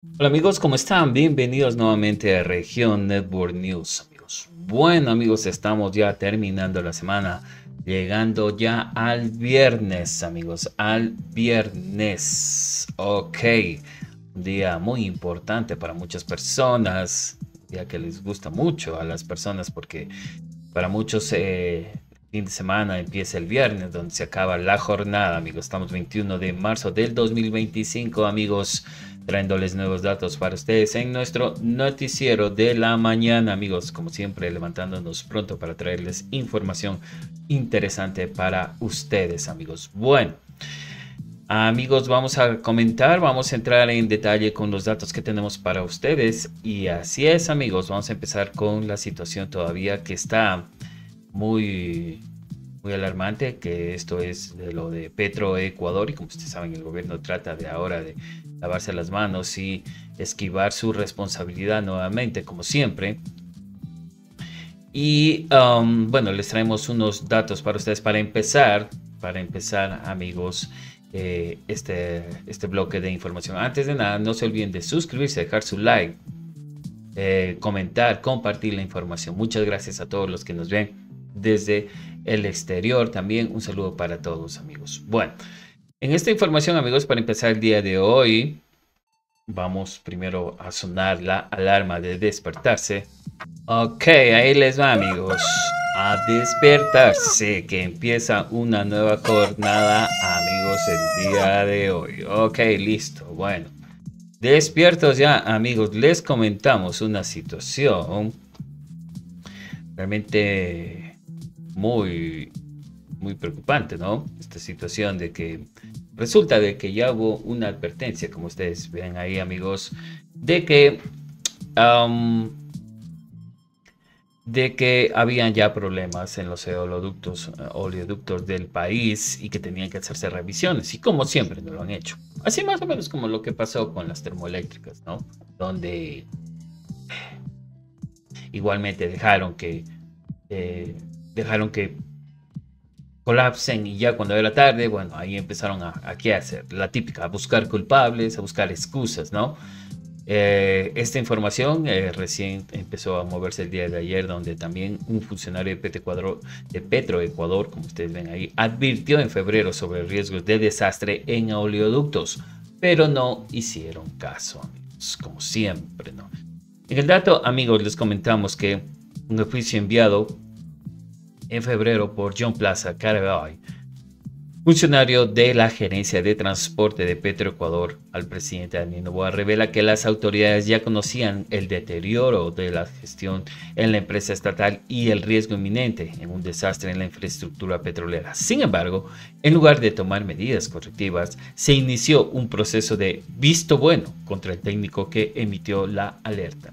Hola amigos, ¿cómo están? Bienvenidos nuevamente a Región Network News, amigos. Bueno, amigos, estamos ya terminando la semana, llegando ya al viernes, amigos, al viernes. Ok, un día muy importante para muchas personas, un día que les gusta mucho a las personas porque para muchos fin de semana empieza el viernes, donde se acaba la jornada, amigos. Estamos 21 de marzo del 2025, amigos, trayéndoles nuevos datos para ustedes en nuestro noticiero de la mañana, amigos. Como siempre, levantándonos pronto para traerles información interesante para ustedes, amigos. Bueno. Amigos, vamos a comentar, vamos a entrar en detalle con los datos que tenemos para ustedes. Y así es, amigos, vamos a empezar con la situación todavía que está muy, muy alarmante, que esto es de lo de Petroecuador. Y como ustedes saben, el gobierno trata de ahora de lavarse las manos y esquivar su responsabilidad nuevamente, como siempre. Y bueno, les traemos unos datos para ustedes para empezar, amigos, este bloque de información. Antes de nada, no se olviden de suscribirse, dejar su like, comentar, compartir la información. Muchas gracias a todos los que nos ven desde el exterior. También un saludo para todos, amigos. Bueno, en esta información, amigos, para empezar el día de hoy, vamos primero a sonar la alarma de despertarse. Ok, ahí les va, amigos. A despertarse, que empieza una nueva jornada, amigos, el día de hoy. Ok, listo. Bueno, despiertos ya, amigos. Les comentamos una situación realmente muy, muy preocupante, ¿no? Esta situación de que resulta de que ya hubo una advertencia, como ustedes ven ahí, amigos, de que de que habían ya problemas en los oleoductos del país y que tenían que hacerse revisiones. Y como siempre no lo han hecho. Así más o menos como lo que pasó con las termoeléctricas, ¿no? Donde igualmente dejaron que colapsen y ya cuando era tarde, bueno, ahí empezaron a qué hacer. La típica, a buscar culpables, a buscar excusas, ¿no? Esta información recién empezó a moverse el día de ayer, donde también un funcionario de Petroecuador, como ustedes ven ahí, advirtió en febrero sobre riesgos de desastre en oleoductos, pero no hicieron caso, amigos, como siempre, ¿no? En el dato, amigos, les comentamos que un oficio enviado en febrero por John Plaza Carabay, funcionario de la Gerencia de Transporte de Petroecuador, al presidente Daniel Noboa, revela que las autoridades ya conocían el deterioro de la gestión en la empresa estatal y el riesgo inminente en un desastre en la infraestructura petrolera. Sin embargo, en lugar de tomar medidas correctivas, se inició un proceso de visto bueno contra el técnico que emitió la alerta.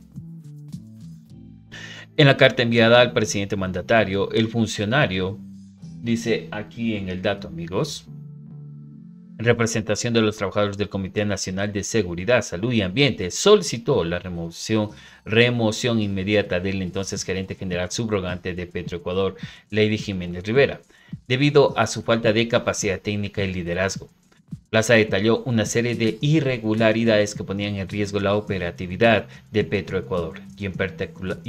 En la carta enviada al presidente mandatario, el funcionario dice aquí en el dato, amigos, en representación de los trabajadores del Comité Nacional de Seguridad, Salud y Ambiente, solicitó la remoción inmediata del entonces gerente general subrogante de Petroecuador, Lady Jiménez Rivera, debido a su falta de capacidad técnica y liderazgo. Plaza detalló una serie de irregularidades que ponían en riesgo la operatividad de Petroecuador y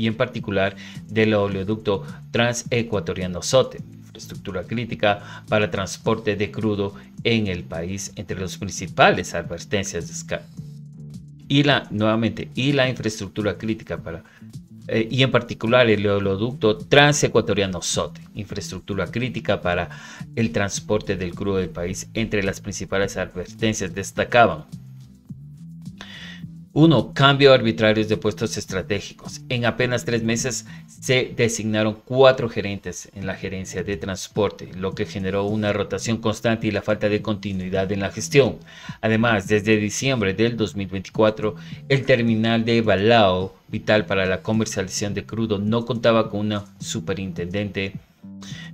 en particular del oleoducto transecuatoriano SOTE, infraestructura crítica para transporte de crudo en el país. Entre las principales advertencias y la infraestructura crítica para y en particular el oleoducto transecuatoriano SOTE, infraestructura crítica para el transporte del crudo del país. Entre las principales advertencias destacaban: 1. Cambio arbitrarios de puestos estratégicos. En apenas 3 meses se designaron 4 gerentes en la gerencia de transporte, lo que generó una rotación constante y la falta de continuidad en la gestión. Además, desde diciembre del 2024, el terminal de Balao, vital para la comercialización de crudo, no contaba con un superintendente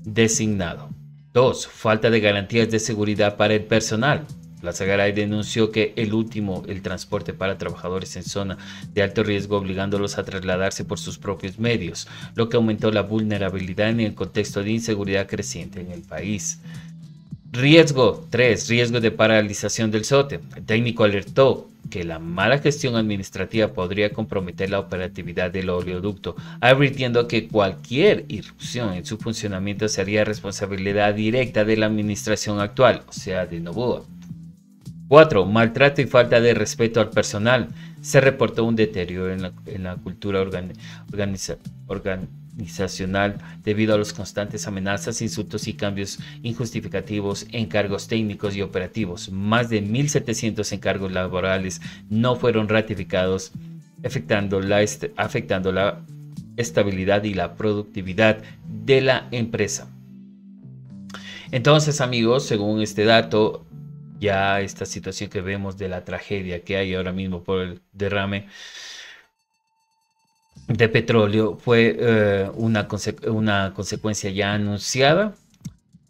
designado. 2. Falta de garantías de seguridad para el personal. Plaza Garay denunció que el transporte para trabajadores en zona de alto riesgo, obligándolos a trasladarse por sus propios medios, lo que aumentó la vulnerabilidad en el contexto de inseguridad creciente en el país. Riesgo 3. Riesgo de paralización del SOTE. El técnico alertó que la mala gestión administrativa podría comprometer la operatividad del oleoducto, advirtiendo que cualquier irrupción en su funcionamiento sería responsabilidad directa de la administración actual, o sea, de Noboa. 4. Maltrato y falta de respeto al personal. Se reportó un deterioro en la cultura organizacional debido a las constantes amenazas, insultos y cambios injustificativos en cargos técnicos y operativos. Más de 1.700 encargos laborales no fueron ratificados, afectando la estabilidad y la productividad de la empresa. Entonces, amigos, según este dato, ya esta situación que vemos de la tragedia que hay ahora mismo por el derrame de petróleo fue una consecuencia ya anunciada.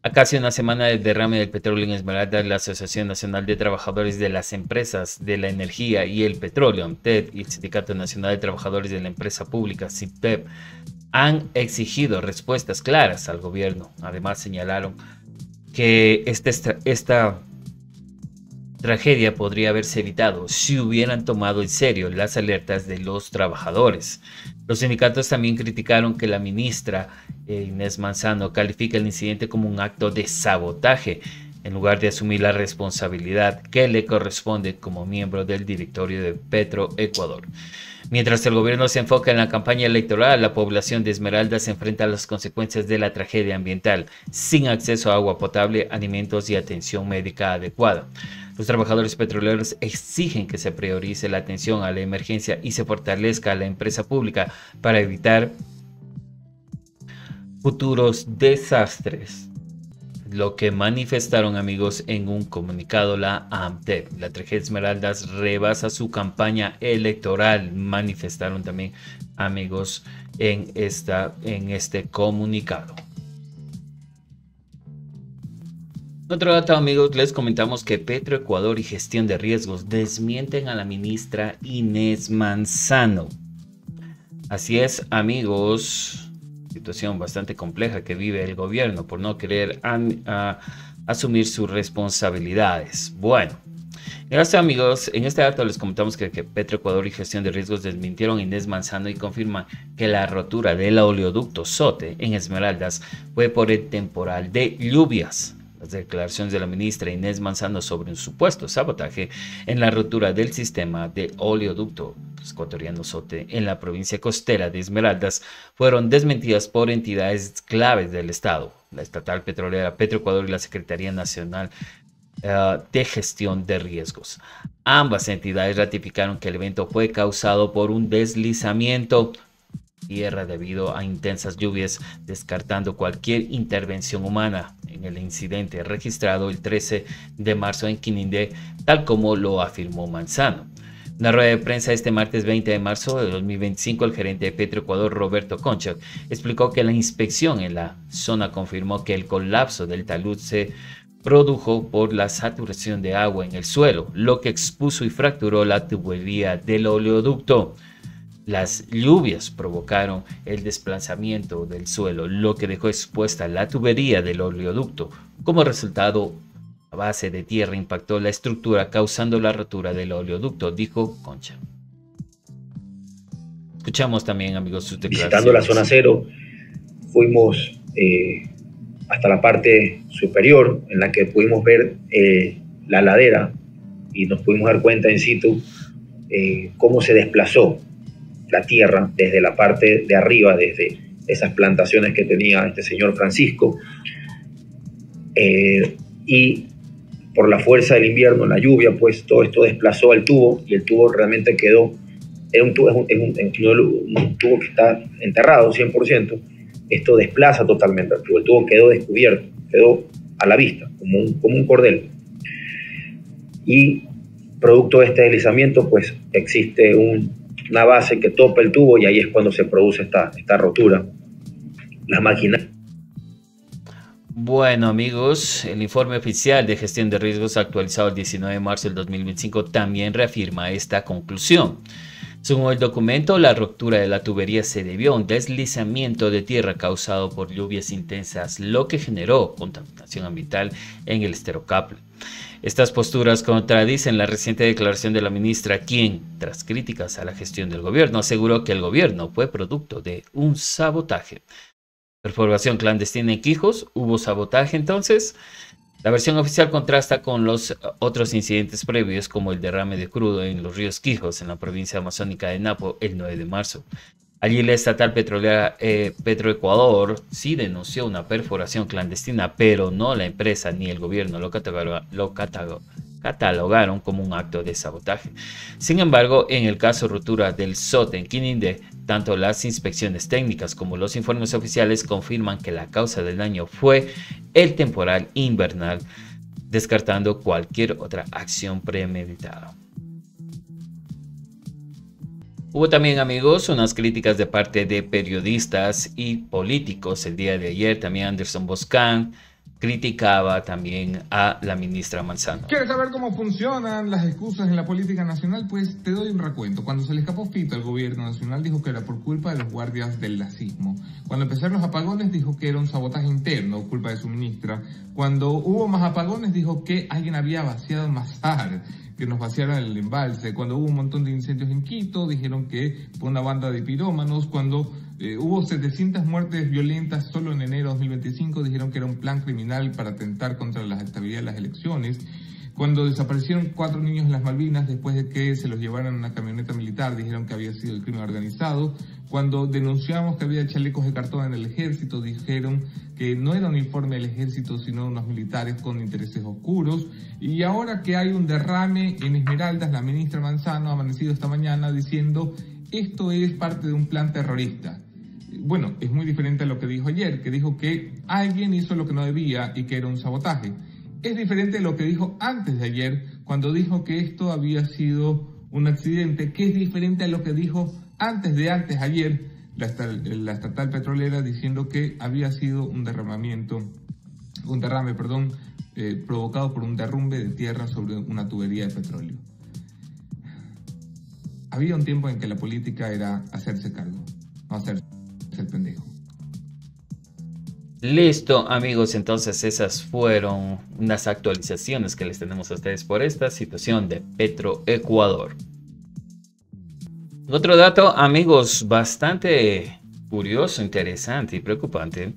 A casi una semana del derrame del petróleo en Esmeraldas, la Asociación Nacional de Trabajadores de las Empresas de la Energía y el Petróleo, ANTED, y el Sindicato Nacional de Trabajadores de la Empresa Pública, SINPEP, han exigido respuestas claras al gobierno. Además, señalaron que esta tragedia podría haberse evitado si hubieran tomado en serio las alertas de los trabajadores. Los sindicatos también criticaron que la ministra Inés Manzano califica el incidente como un acto de sabotaje, en lugar de asumir la responsabilidad que le corresponde como miembro del directorio de Petroecuador. Mientras el gobierno se enfoca en la campaña electoral, la población de Esmeraldas se enfrenta a las consecuencias de la tragedia ambiental, sin acceso a agua potable, alimentos y atención médica adecuada. Los trabajadores petroleros exigen que se priorice la atención a la emergencia y se fortalezca a la empresa pública para evitar futuros desastres. Lo que manifestaron, amigos, en un comunicado la AMTEP. La tragedia Esmeraldas rebasa su campaña electoral, manifestaron también, amigos, en este comunicado. Otro dato, amigos, les comentamos que Petroecuador y Gestión de Riesgos desmienten a la ministra Inés Manzano. Así es, amigos, situación bastante compleja que vive el gobierno por no querer asumir sus responsabilidades. Bueno, gracias, amigos. En este dato les comentamos que Petroecuador y Gestión de Riesgos desmintieron a Inés Manzano y confirman que la rotura del oleoducto SOTE en Esmeraldas fue por el temporal de lluvias. Las declaraciones de la ministra Inés Manzano sobre un supuesto sabotaje en la rotura del sistema de oleoducto ecuatoriano SOTE en la provincia costera de Esmeraldas fueron desmentidas por entidades claves del Estado, la estatal petrolera Petroecuador y la Secretaría Nacional de Gestión de Riesgos. Ambas entidades ratificaron que el evento fue causado por un deslizamiento tierra debido a intensas lluvias, descartando cualquier intervención humana en el incidente registrado el 13 de marzo en Quinindé, tal como lo afirmó Manzano. En una rueda de prensa este martes 20 de marzo de 2025, el gerente de Petroecuador, Roberto Concha, explicó que la inspección en la zona confirmó que el colapso del talud se produjo por la saturación de agua en el suelo, lo que expuso y fracturó la tubería del oleoducto. Las lluvias provocaron el desplazamiento del suelo, lo que dejó expuesta la tubería del oleoducto. Como resultado, la base de tierra impactó la estructura, causando la rotura del oleoducto, dijo Concha. Escuchamos también, amigos, sus declaraciones. Visitando la zona cero, fuimos hasta la parte superior, en la que pudimos ver la ladera y nos pudimos dar cuenta in situ cómo se desplazó la tierra desde la parte de arriba, desde esas plantaciones que tenía este señor Francisco, y por la fuerza del invierno, la lluvia, pues todo esto desplazó el tubo, y el tubo realmente quedó, es un tubo que está enterrado 100%, esto desplaza totalmente el tubo quedó descubierto, quedó a la vista, como un cordel, y producto de este deslizamiento, pues existe una base que topa el tubo y ahí es cuando se produce esta rotura. La máquina. Bueno, amigos, el informe oficial de gestión de riesgos actualizado el 19 de marzo del 2025 también reafirma esta conclusión. Según el documento, la ruptura de la tubería se debió a un deslizamiento de tierra causado por lluvias intensas, lo que generó contaminación ambiental en el estero Capla. Estas posturas contradicen la reciente declaración de la ministra, quien, tras críticas a la gestión del gobierno, aseguró que el gobierno fue producto de un sabotaje. Perforación clandestina en Quijos, ¿hubo sabotaje entonces? La versión oficial contrasta con los otros incidentes previos, como el derrame de crudo en los ríos Quijos, en la provincia amazónica de Napo, el 9 de marzo. Allí la estatal petrolera Petroecuador sí denunció una perforación clandestina, pero no la empresa ni el gobierno lo catalogaron como un acto de sabotaje. Sin embargo, en el caso ruptura del SOT en Quinindé, tanto las inspecciones técnicas como los informes oficiales confirman que la causa del daño fue el temporal invernal, descartando cualquier otra acción premeditada. Hubo también, amigos, unas críticas de parte de periodistas y políticos. El día de ayer también Anderson Boscan criticaba también a la ministra Manzano. ¿Quieres saber cómo funcionan las excusas en la política nacional? Pues te doy un recuento. Cuando se le escapó Fito al gobierno nacional, dijo que era por culpa de los guardias del lacismo. Cuando empezaron los apagones, dijo que era un sabotaje interno, culpa de su ministra. Cuando hubo más apagones, dijo que alguien había vaciado el Mazar, que nos vaciaran el embalse. Cuando hubo un montón de incendios en Quito, dijeron que fue una banda de pirómanos. Cuando hubo 700 muertes violentas solo en enero de 2025, dijeron que era un plan criminal para atentar contra la estabilidad de las elecciones. Cuando desaparecieron 4 niños en las Malvinas después de que se los llevaran en una camioneta militar, dijeron que había sido el crimen organizado. Cuando denunciamos que había chalecos de cartón en el ejército, dijeron que no era un uniforme del ejército, sino unos militares con intereses oscuros. Y ahora que hay un derrame en Esmeraldas, la ministra Manzano ha amanecido esta mañana diciendo esto es parte de un plan terrorista. Bueno, es muy diferente a lo que dijo ayer, que dijo que alguien hizo lo que no debía y que era un sabotaje. Es diferente a lo que dijo antes de ayer, cuando dijo que esto había sido un accidente, que es diferente a lo que dijo antes ayer, la estatal petrolera, diciendo que había sido un derrame, provocado por un derrumbe de tierra sobre una tubería de petróleo. Había un tiempo en que la política era hacerse cargo, no hacerse el pendejo. Listo, amigos, entonces esas fueron unas actualizaciones que les tenemos a ustedes por esta situación de Petroecuador. Otro dato, amigos, bastante curioso, interesante y preocupante.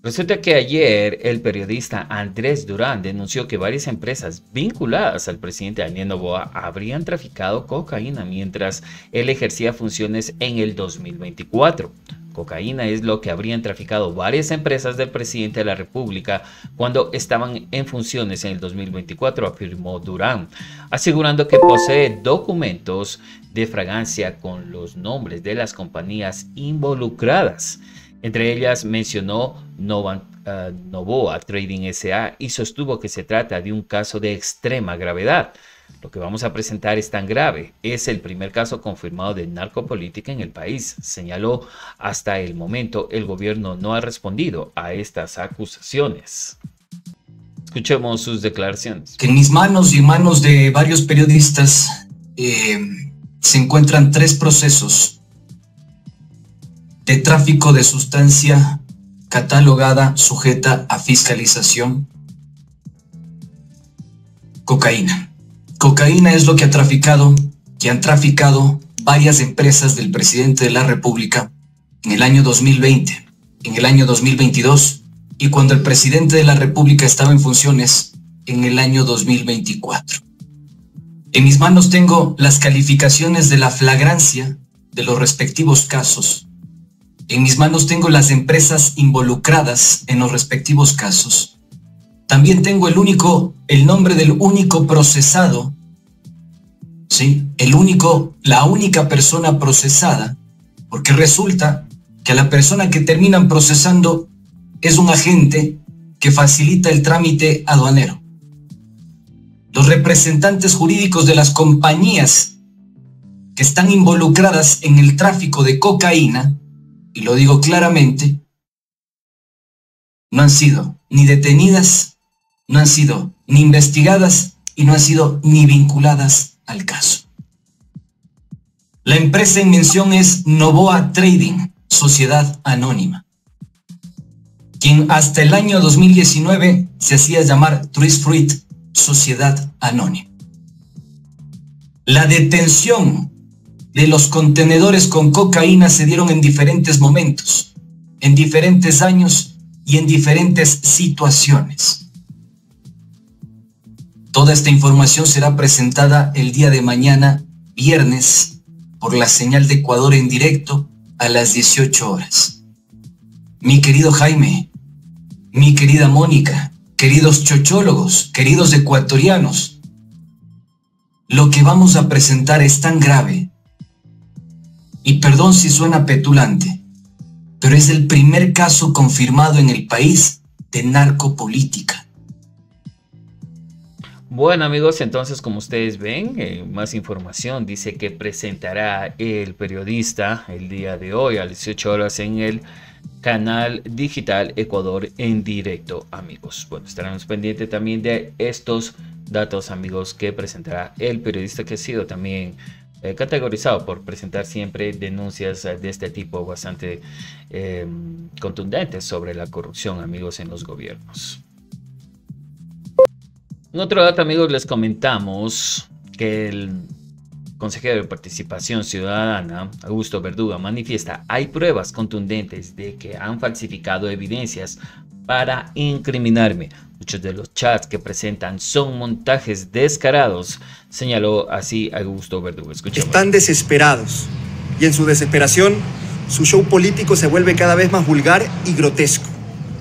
Resulta que ayer el periodista Andrés Durán denunció que varias empresas vinculadas al presidente Daniel Noboa habrían traficado cocaína mientras él ejercía funciones en el 2024. Cocaína es lo que habrían traficado varias empresas del presidente de la República cuando estaban en funciones en el 2024, afirmó Durán, asegurando que posee documentos de fragancia con los nombres de las compañías involucradas. Entre ellas mencionó Noboa Trading S.A. y sostuvo que se trata de un caso de extrema gravedad. Lo que vamos a presentar es tan grave. Es el primer caso confirmado de narcopolítica en el país, señaló. Hasta el momento, el gobierno no ha respondido a estas acusaciones. Escuchemos sus declaraciones. Que en mis manos y en manos de varios periodistas se encuentran 3 procesos de tráfico de sustancia catalogada, sujeta a fiscalización. Cocaína. Cocaína es lo que han traficado varias empresas del presidente de la República en el año 2020, en el año 2022 y cuando el presidente de la República estaba en funciones en el año 2024. En mis manos tengo las calificaciones de la flagrancia de los respectivos casos. En mis manos tengo las empresas involucradas en los respectivos casos. También tengo el nombre del único procesado, ¿sí? La única persona procesada, porque resulta que a la persona que terminan procesando es un agente que facilita el trámite aduanero. Los representantes jurídicos de las compañías que están involucradas en el tráfico de cocaína, y lo digo claramente, no han sido ni detenidas, no han sido ni investigadas y no han sido ni vinculadas al caso. La empresa en mención es Novoa Trading, Sociedad Anónima, quien hasta el año 2019 se hacía llamar Twist Fruit, Sociedad Anónima. La detención de los contenedores con cocaína se dieron en diferentes momentos, en diferentes años y en diferentes situaciones. Toda esta información será presentada el día de mañana, viernes, por la señal de Ecuador en directo a las 18 horas. Mi querido Jaime, mi querida Mónica, queridos chochólogos, queridos ecuatorianos, lo que vamos a presentar es tan grave, y perdón si suena petulante, pero es el primer caso confirmado en el país de narcopolítica. Bueno amigos, entonces como ustedes ven, más información dice que presentará el periodista el día de hoy a las 18 horas en el canal digital Ecuador en directo, amigos. Bueno, estaremos pendientes también de estos datos, amigos, que presentará el periodista, que ha sido también categorizado por presentar siempre denuncias de este tipo bastante contundentes sobre la corrupción, amigos, en los gobiernos. En otro dato, amigos, les comentamos que el consejero de Participación Ciudadana, Augusto Verduga, manifiesta: hay pruebas contundentes de que han falsificado evidencias para incriminarme. Muchos de los chats que presentan son montajes descarados, señaló así Augusto Verduga. Escuchemos. Están desesperados y en su desesperación su show político se vuelve cada vez más vulgar y grotesco.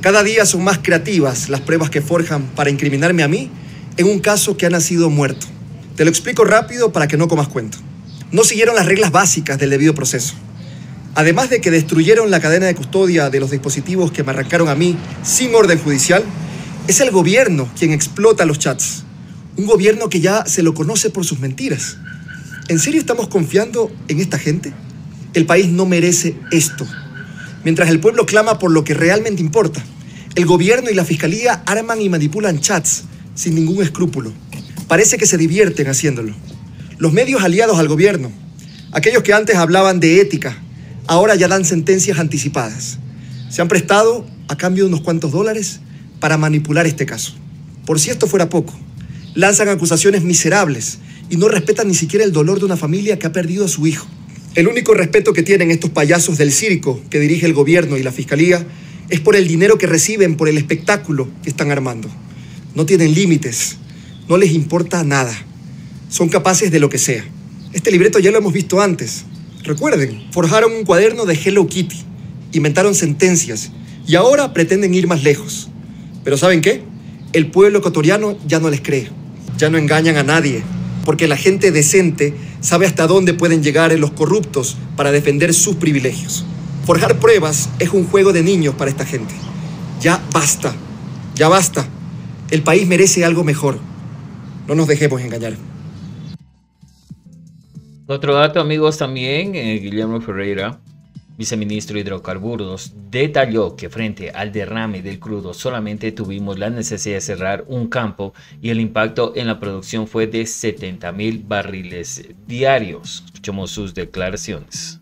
Cada día son más creativas las pruebas que forjan para incriminarme a mí en un caso que ha nacido muerto. Te lo explico rápido para que no comas cuento. No siguieron las reglas básicas del debido proceso. Además de que destruyeron la cadena de custodia de los dispositivos que me arrancaron a mí sin orden judicial, es el gobierno quien explota los chats. Un gobierno que ya se lo conoce por sus mentiras. ¿En serio estamos confiando en esta gente? El país no merece esto. Mientras el pueblo clama por lo que realmente importa, el gobierno y la fiscalía arman y manipulan chats sin ningún escrúpulo. Parece que se divierten haciéndolo. Los medios aliados al gobierno, aquellos que antes hablaban de ética, ahora ya dan sentencias anticipadas. Se han prestado, a cambio de unos cuantos dólares, para manipular este caso. Por si esto fuera poco, lanzan acusaciones miserables y no respetan ni siquiera el dolor de una familia que ha perdido a su hijo. El único respeto que tienen estos payasos del circo que dirige el gobierno y la fiscalía es por el dinero que reciben por el espectáculo que están armando. No tienen límites, no les importa nada. Son capaces de lo que sea. Este libreto ya lo hemos visto antes. Recuerden, forjaron un cuaderno de Hello Kitty, inventaron sentencias y ahora pretenden ir más lejos. Pero ¿saben qué? El pueblo ecuatoriano ya no les cree. Ya no engañan a nadie, porque la gente decente sabe hasta dónde pueden llegar los corruptos para defender sus privilegios. Forjar pruebas es un juego de niños para esta gente. Ya basta, ya basta. El país merece algo mejor. No nos dejemos engañar. Otro dato, amigos, también, Guillermo Ferreira, viceministro de Hidrocarburos, detalló que frente al derrame del crudo solamente tuvimos la necesidad de cerrar un campo y el impacto en la producción fue de 70,000 barriles diarios. Escuchemos sus declaraciones.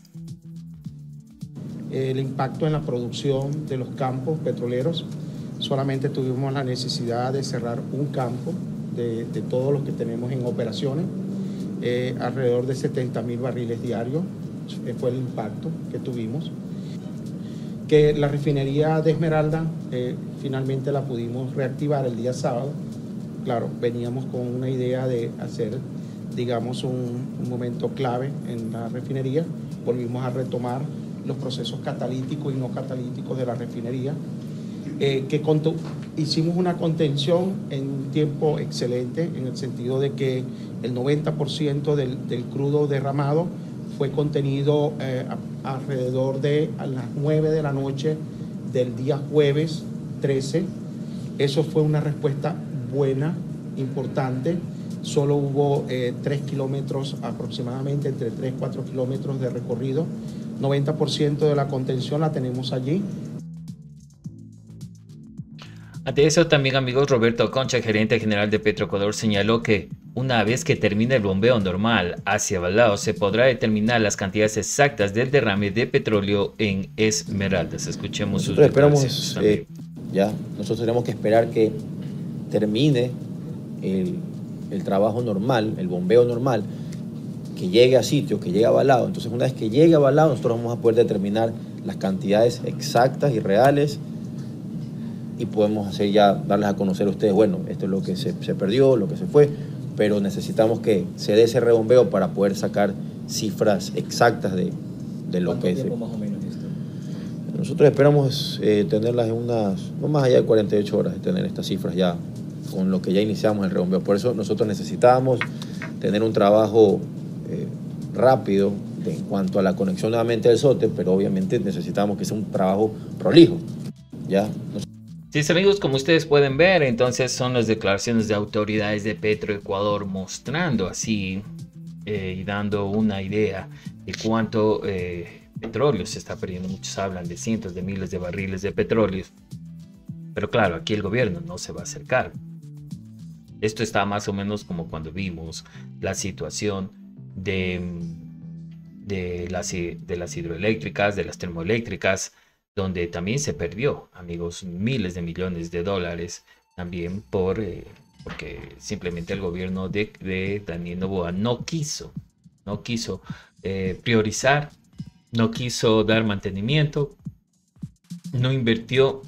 El impacto en la producción de los campos petroleros, solamente tuvimos la necesidad de cerrar un campo de todos los que tenemos en operaciones, alrededor de 70,000 barriles diarios fue el impacto que tuvimos. Que la refinería de Esmeralda finalmente la pudimos reactivar el día sábado. Claro, veníamos con una idea de hacer, digamos, un momento clave en la refinería. Volvimos a retomar los procesos catalíticos y no catalíticos de la refinería. Hicimos una contención en un tiempo excelente, en el sentido de que el 90% del crudo derramado fue contenido alrededor de a las 9 de la noche del día jueves 13. Eso fue una respuesta buena, importante. Solo hubo 3 kilómetros aproximadamente, entre 3 y 4 kilómetros de recorrido. 90% de la contención la tenemos allí. Ante eso también, amigos, Roberto Concha, gerente general de Petroecuador, señaló que una vez que termine el bombeo normal hacia Balao, se podrá determinar las cantidades exactas del derrame de petróleo en Esmeraldas. Escuchemos sus declaraciones. Nosotros tenemos que esperar que termine el trabajo normal, el bombeo normal, que llegue a sitio, que llegue a Balao. Entonces, una vez que llegue a Balao, nosotros vamos a poder determinar las cantidades exactas y reales y podemos darles a conocer a ustedes, bueno, esto es lo que se perdió, lo que se fue, pero necesitamos que se dé ese rebombeo para poder sacar cifras exactas de lo que es. ¿Cuánto tiempo más o menos esto? Nosotros esperamos tenerlas en no más allá de 48 horas, de tener estas cifras ya con lo que ya iniciamos el rebombeo. Por eso nosotros necesitamos tener un trabajo rápido en cuanto a la conexión nuevamente del SOTE, pero obviamente necesitamos que sea un trabajo prolijo, ¿ya? Sí, amigos, como ustedes pueden ver, entonces son las declaraciones de autoridades de Petroecuador mostrando así y dando una idea de cuánto petróleo se está perdiendo. Muchos hablan de cientos de miles de barriles de petróleo, pero claro, aquí el gobierno no se va a hacer cargo. Esto está más o menos como cuando vimos la situación de las hidroeléctricas, de las termoeléctricas, donde también se perdió, amigos, miles de millones de dólares también porque simplemente el gobierno de Daniel Noboa no quiso priorizar, no quiso dar mantenimiento, no invirtió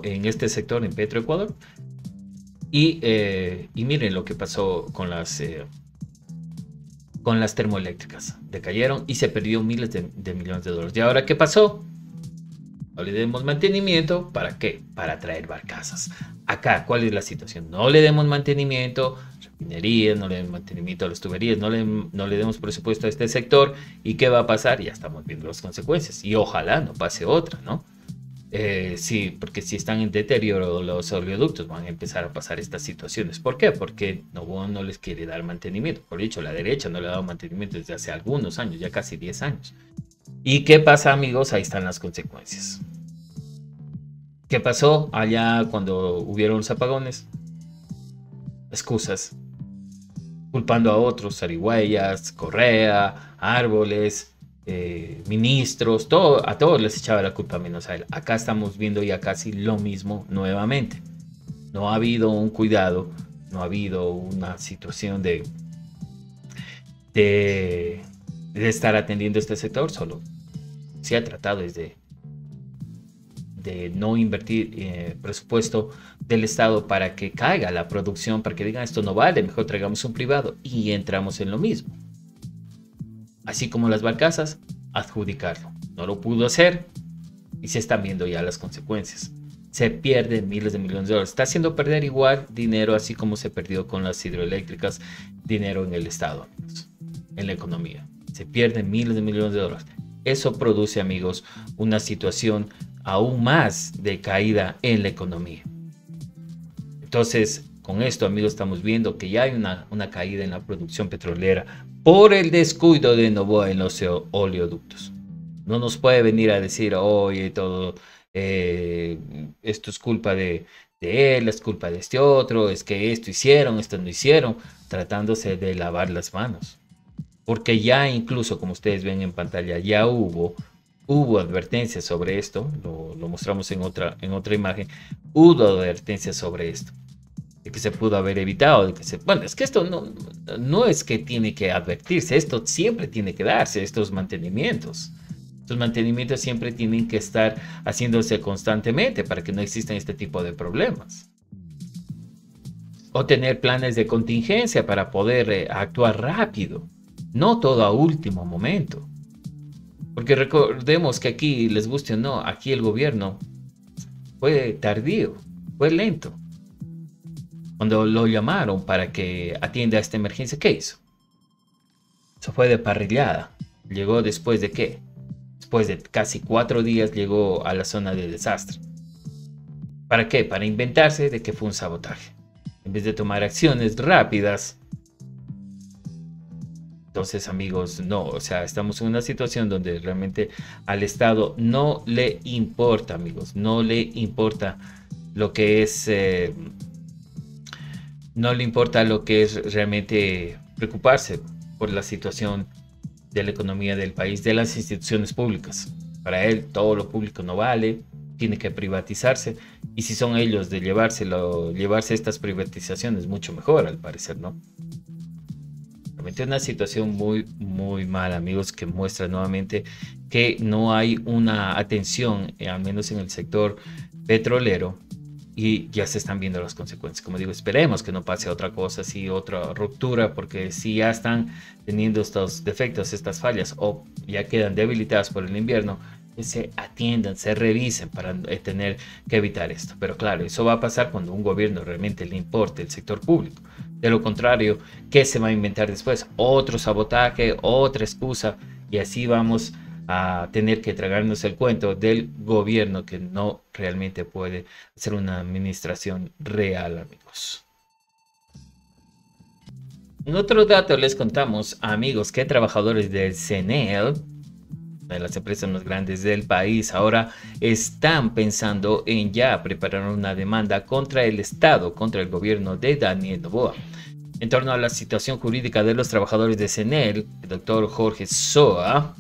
en este sector en Petroecuador. Y miren lo que pasó con las termoeléctricas. Decayeron y se perdió miles de millones de dólares. ¿Y ahora qué pasó? No le demos mantenimiento. ¿Para qué? Para traer barcazas. Acá, ¿cuál es la situación? No le demos mantenimiento a refinerías, no le demos mantenimiento a las tuberías, no le demos presupuesto a este sector. ¿Y qué va a pasar? Ya estamos viendo las consecuencias. Y ojalá no pase otra, ¿no? Sí, porque si están en deterioro los oleoductos van a empezar a pasar estas situaciones. ¿Por qué? Porque Noboa no les quiere dar mantenimiento. Por dicho, la derecha no le ha dado mantenimiento desde hace algunos años, ya casi 10 años. ¿Y qué pasa, amigos? Ahí están las consecuencias. ¿Qué pasó allá cuando hubieron los apagones? Excusas. Culpando a otros, Arihuellas, Correa, Árboles, ministros, a todos les echaba la culpa menos a él. Acá estamos viendo ya casi lo mismo nuevamente. No ha habido un cuidado, no ha habido una situación de estar atendiendo este sector. Solo se ha tratado de no invertir presupuesto del Estado para que caiga la producción, para que digan esto no vale, mejor traigamos un privado y entramos en lo mismo. Así como las barcazas, adjudicarlo. No lo pudo hacer y se están viendo ya las consecuencias. Se pierden miles de millones de dólares. Está haciendo perder igual dinero, así como se perdió con las hidroeléctricas, dinero en el Estado, amigos, en la economía. Se pierden miles de millones de dólares. Eso produce, amigos, una situación aún más de caída en la economía. Entonces, con esto, amigos, estamos viendo que ya hay una caída en la producción petrolera por el descuido de Noboa en los oleoductos. No nos puede venir a decir, oye, todo esto es culpa de él, es culpa de este otro, es que esto hicieron, esto no hicieron, tratándose de lavar las manos. Porque ya incluso, como ustedes ven en pantalla, ya hubo advertencias sobre esto, lo mostramos en otra imagen, hubo advertencias sobre esto. De que se pudo haber evitado, bueno, es que esto no es que tiene que advertirse, esto siempre tiene que darse, estos mantenimientos. Estos mantenimientos siempre tienen que estar haciéndose constantemente para que no existan este tipo de problemas. O tener planes de contingencia para poder actuar rápido, no todo a último momento. Porque recordemos que aquí, les guste o no, aquí el gobierno fue tardío, fue lento. Cuando lo llamaron para que atienda a esta emergencia, ¿qué hizo? Se fue de parrillada. ¿Llegó después de qué? Después de casi 4 días llegó a la zona de desastre. ¿Para qué? Para inventarse de que fue un sabotaje. En vez de tomar acciones rápidas. Entonces, amigos, no. O sea, estamos en una situación donde realmente al Estado no le importa, amigos. No le importa lo que es... no le importa lo que es realmente preocuparse por la situación de la economía del país, de las instituciones públicas. Para él todo lo público no vale, tiene que privatizarse, y si son ellos de llevarse estas privatizaciones, mucho mejor al parecer, ¿no? Realmente una situación muy, muy mala, amigos, que muestra nuevamente que no hay una atención, al menos en el sector petrolero, y ya se están viendo las consecuencias. Como digo, esperemos que no pase otra cosa, así otra ruptura, porque si ya están teniendo estos defectos, estas fallas, o ya quedan debilitadas por el invierno, que se atiendan, se revisen para tener que evitar esto. Pero claro, eso va a pasar cuando un gobierno realmente le importe el sector público. De lo contrario, ¿qué se va a inventar después? Otro sabotaje, otra excusa, y así vamos a tener que tragarnos el cuento del gobierno que no realmente puede hacer una administración real, amigos. En otro dato les contamos, amigos, que trabajadores del CNEL, de las empresas más grandes del país, ahora están pensando en ya preparar una demanda contra el Estado, contra el gobierno de Daniel Noboa. En torno a la situación jurídica de los trabajadores de CNEL, el doctor Jorge Sosa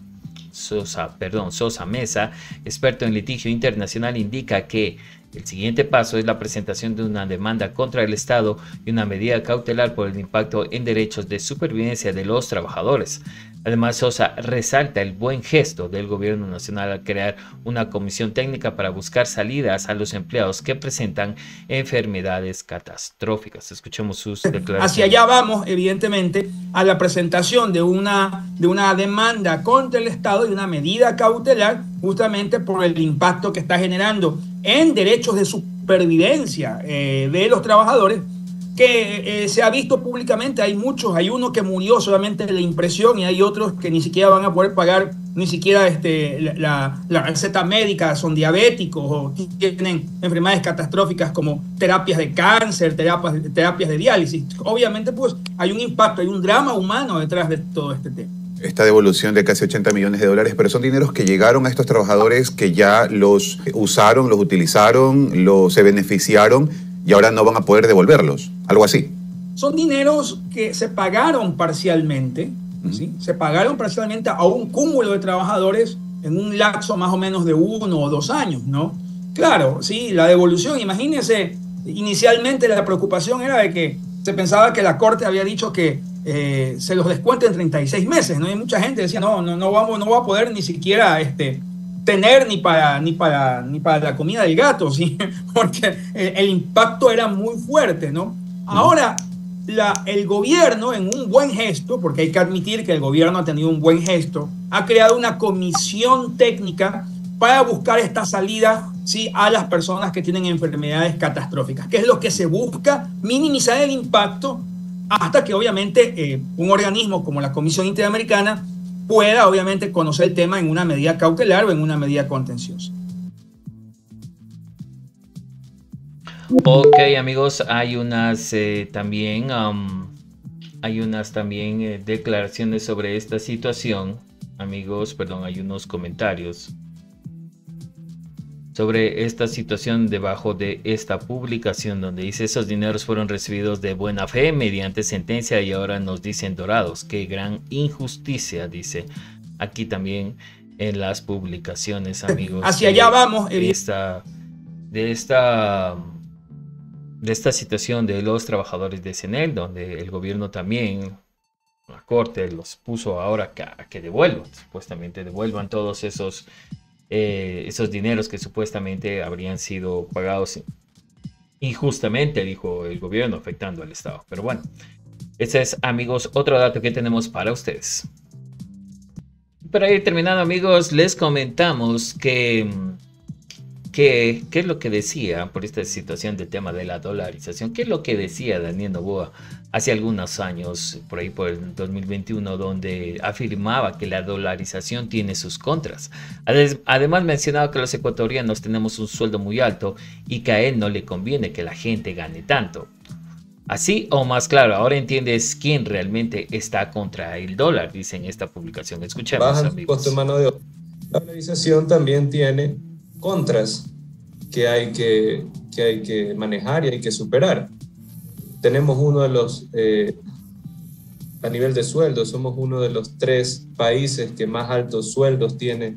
Mesa, experto en litigio internacional, indica que el siguiente paso es la presentación de una demanda contra el Estado y una medida cautelar por el impacto en derechos de supervivencia de los trabajadores. Además, Sosa resalta el buen gesto del gobierno nacional al crear una comisión técnica para buscar salidas a los empleados que presentan enfermedades catastróficas. Escuchemos sus declaraciones. Hacia allá vamos, evidentemente, a la presentación de una demanda contra el Estado y una medida cautelar justamente por el impacto que está generando en derechos de supervivencia de los trabajadores, que se ha visto públicamente. Hay muchos, hay uno que murió solamente de la impresión y hay otros que ni siquiera van a poder pagar ni siquiera la receta médica, son diabéticos o tienen enfermedades catastróficas como terapias de cáncer, terapias de diálisis. Obviamente pues hay un impacto, hay un drama humano detrás de todo este tema. Esta devolución de casi 80 millones de dólares, pero son dineros que llegaron a estos trabajadores que ya los usaron, los utilizaron, se beneficiaron y ahora no van a poder devolverlos, algo así. Son dineros que se pagaron parcialmente, ¿sí? Se pagaron parcialmente a un cúmulo de trabajadores en un lapso más o menos de 1 o 2 años, ¿no? Claro, sí, la devolución, imagínense, inicialmente la preocupación era de que se pensaba que la Corte había dicho que se los descuenta en 36 meses, ¿no? Y mucha gente decía, no va a poder ni siquiera tener ni para la comida del gato, ¿sí? Porque el impacto era muy fuerte, ¿no? Ahora, el gobierno, en un buen gesto, porque hay que admitir que el gobierno ha tenido un buen gesto, ha creado una comisión técnica para buscar esta salida, ¿sí?, a las personas que tienen enfermedades catastróficas, que es lo que se busca, minimizar el impacto hasta que obviamente un organismo como la Comisión Interamericana pueda obviamente conocer el tema en una medida cautelar o en una medida contenciosa. Ok, amigos, hay unas también declaraciones sobre esta situación, amigos, perdón, hay unos comentarios sobre esta situación debajo de esta publicación donde dice: esos dineros fueron recibidos de buena fe mediante sentencia y ahora nos dicen dorados. Qué gran injusticia, dice aquí también en las publicaciones, amigos. Hacia allá vamos. De esta situación de los trabajadores de CNEL, donde el gobierno también, la Corte los puso ahora que devuelvan, supuestamente devuelvan todos esos dineros que supuestamente habrían sido pagados injustamente, dijo el gobierno, afectando al Estado. Pero bueno, ese es, amigos, otro dato que tenemos para ustedes. Para ir terminando, amigos, les comentamos qué es lo que decía por esta situación del tema de la dolarización. ¿Qué es lo que decía Daniel Noboa hace algunos años, por ahí por el 2021, donde afirmaba que la dolarización tiene sus contras? Además mencionaba que los ecuatorianos tenemos un sueldo muy alto y que a él no le conviene que la gente gane tanto. Así o más claro, ahora entiendes quién realmente está contra el dólar, dice en esta publicación. Escuchemos, baja amigos. El costo de mano de obra. La dolarización también tiene contras que hay que manejar y hay que superar. tenemos uno de los, a nivel de sueldos, somos uno de los 3 países que más altos sueldos tiene,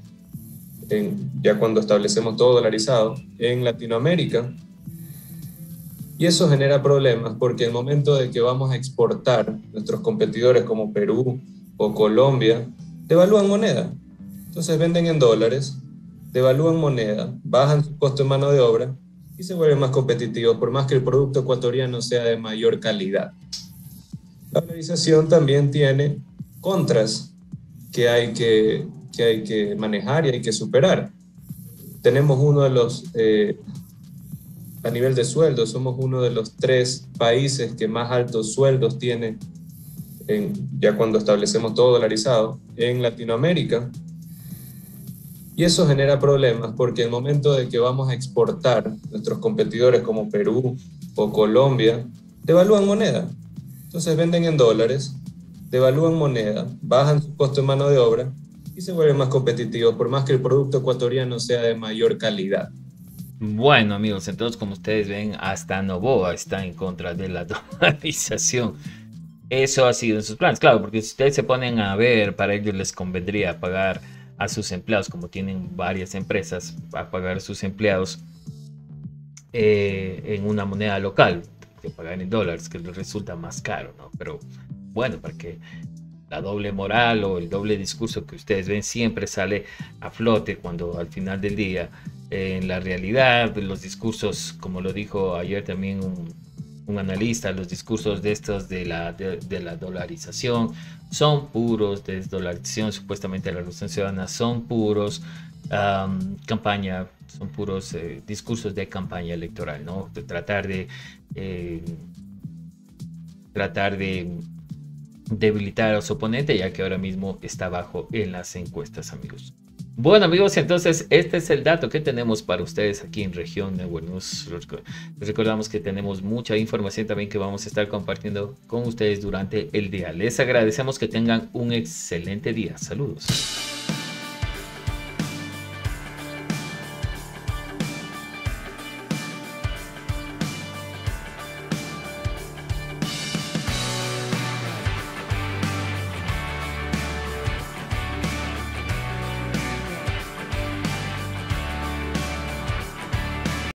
ya cuando establecemos todo dolarizado, en Latinoamérica. Y eso genera problemas porque el momento de que vamos a exportar, nuestros competidores como Perú o Colombia devalúan moneda. Entonces venden en dólares, devalúan moneda, bajan su costo de mano de obra y se vuelven más competitivos, por más que el producto ecuatoriano sea de mayor calidad. La dolarización también tiene contras que hay que manejar y hay que superar. Tenemos uno de los, a nivel de sueldos, somos uno de los 3 países que más altos sueldos tiene, ya cuando establecemos todo dolarizado, en Latinoamérica. Y eso genera problemas porque el momento de que vamos a exportar, nuestros competidores como Perú o Colombia devalúan moneda. Entonces venden en dólares, devalúan moneda, bajan su costo de mano de obra y se vuelven más competitivos, por más que el producto ecuatoriano sea de mayor calidad. Bueno, amigos, entonces como ustedes ven, hasta Noboa está en contra de la dolarización. Eso ha sido en sus planes, claro, porque si ustedes se ponen a ver, para ellos les convendría pagar a sus empleados, como tienen varias empresas, a pagar a sus empleados en una moneda local, que pagar en dólares, que les resulta más caro, ¿no? Pero bueno, para que la doble moral o el doble discurso que ustedes ven siempre sale a flote cuando al final del día, en la realidad, los discursos, como lo dijo ayer también un analista, los discursos de estos de la dolarización son puros, desdolarización, supuestamente la Revolución Ciudadana son puros campaña, son puros discursos de campaña electoral, ¿no? De tratar de debilitar a su oponente, ya que ahora mismo está abajo en las encuestas, amigos. Bueno, amigos, entonces este es el dato que tenemos para ustedes aquí en Región Network News. Les recordamos que tenemos mucha información también que vamos a estar compartiendo con ustedes durante el día. Les agradecemos que tengan un excelente día. Saludos.